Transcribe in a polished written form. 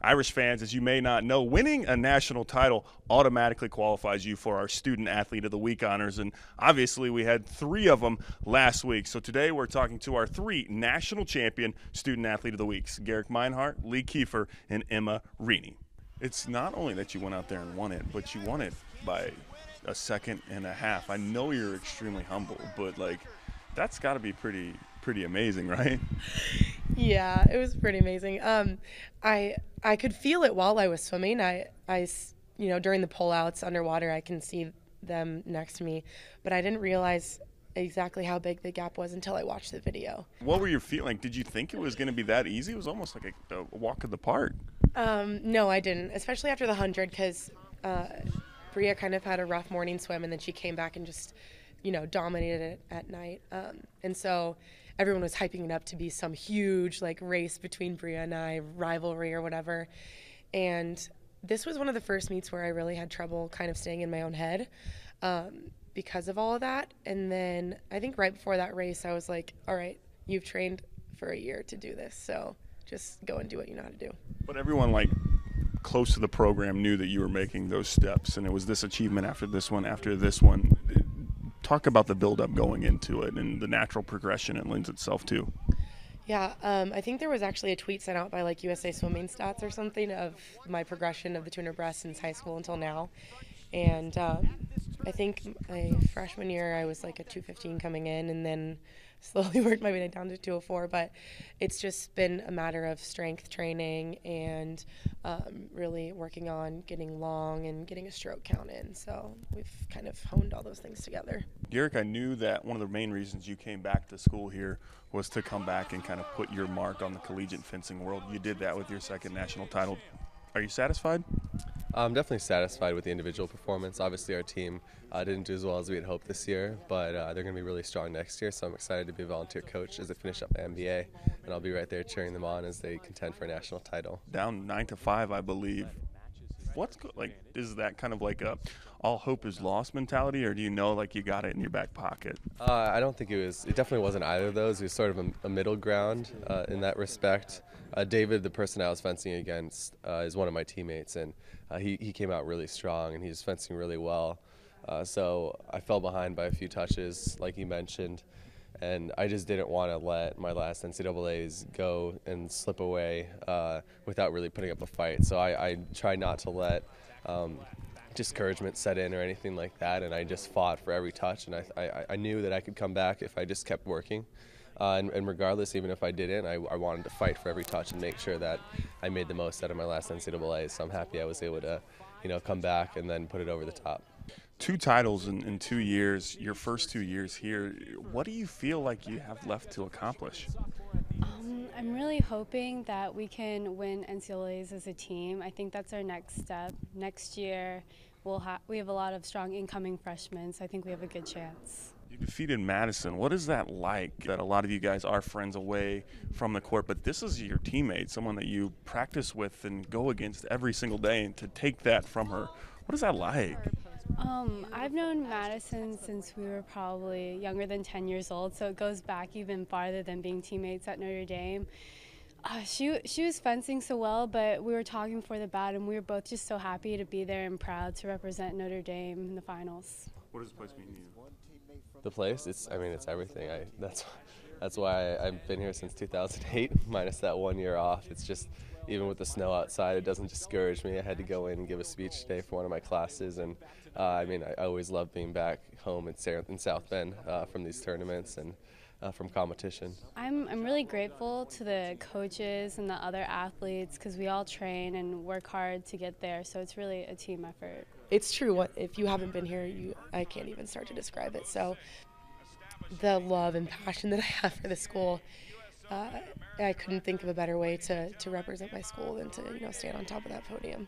Irish fans, as you may not know, winning a national title automatically qualifies you for our Student Athlete of the Week honors, and obviously we had 3 of them last week. So today we're talking to our 3 national champion Student Athlete of the Weeks, Gerek Meinhardt, Lee Kiefer, and Emma Reaney. It's not only that you went out there and won it, but you won it by a second and a half. I know you're extremely humble, but like that's got to be pretty amazing, right? Yeah, it was pretty amazing. I could feel it while I was swimming. During the pullouts underwater, I can see them next to me, but I didn't realize exactly how big the gap was until I watched the video. What were you feeling? Did you think it was going to be that easy? It was almost like a walk in the park. No, I didn't, especially after the 100, because Bria kind of had a rough morning swim, and then she came back and just, dominated it at night. And so everyone was hyping it up to be some huge race between Bria and I, rivalry or whatever. And this was one of the first meets where I really had trouble kind of staying in my own head because of all of that. And then I think right before that race, I was like, all right, you've trained for a year to do this, so just go and do what you know how to do. But everyone close to the program knew that you were making those steps, and it was this achievement after this one, after this one. Talk about the build-up going into it and the natural progression it lends itself to. Yeah, I think there was actually a tweet sent out by USA Swimming Stats or something of my progression of the 200 breast since high school until now. And I think my freshman year I was a 215 coming in, and then slowly worked my way down to 204. But it's just been a matter of strength training and really working on getting long and getting a stroke count in. So we've kind of honed all those things together. Gerek, I knew that one of the main reasons you came back to school here was to come back and kind of put your mark on the collegiate fencing world. You did that with your second national title. Are you satisfied? I'm definitely satisfied with the individual performance. Obviously, our team didn't do as well as we had hoped this year, but they're going to be really strong next year, so I'm excited to be a volunteer coach as they finish up the MBA, and I'll be right there cheering them on as they contend for a national title. Down 9-5, I believe. Is that kind of a all hope is lost mentality, or do you know you got it in your back pocket? I don't think it definitely wasn't either of those. It was sort of a middle ground in that respect. David, the person I was fencing against, is one of my teammates, and he came out really strong, and he was fencing really well. So I fell behind by a few touches, like you mentioned, and I just didn't want to let my last NCAAs go and slip away without really putting up a fight. So I tried not to let discouragement set in or anything like that, and I just fought for every touch, and I knew that I could come back if I just kept working. And regardless, even if I didn't, I wanted to fight for every touch and make sure that I made the most out of my last NCAA. So I'm happy I was able to, come back and then put it over the top. 2 titles in 2 years, your first 2 years here. What do you feel like you have left to accomplish? I'm really hoping that we can win NCAAs as a team. I think that's our next step. Next year, we have a lot of strong incoming freshmen, so I think we have a good chance. You defeated Madison. What is that like, that a lot of you guys are friends away from the court, but this is your teammate, someone that you practice with and go against every single day, and to take that from her, what is that like? I've known Madison since we were probably younger than 10 years old, so it goes back even farther than being teammates at Notre Dame. She was fencing so well, but we were talking before the bout, and we were both just so happy to be there and proud to represent Notre Dame in the finals. What does this place mean to you? The place, it's everything. That's why I've been here since 2008, minus that 1 year off. It's just, even with the snow outside, it doesn't discourage me. I had to go in and give a speech today for one of my classes, and I always love being back home in South Bend from these tournaments and from competition. I'm really grateful to the coaches and the other athletes, because we all train and work hard to get there, so it's really a team effort. It's true. If you haven't been here, I can't even start to describe it. So the love and passion that I have for the school, I couldn't think of a better way to represent my school than to stand on top of that podium.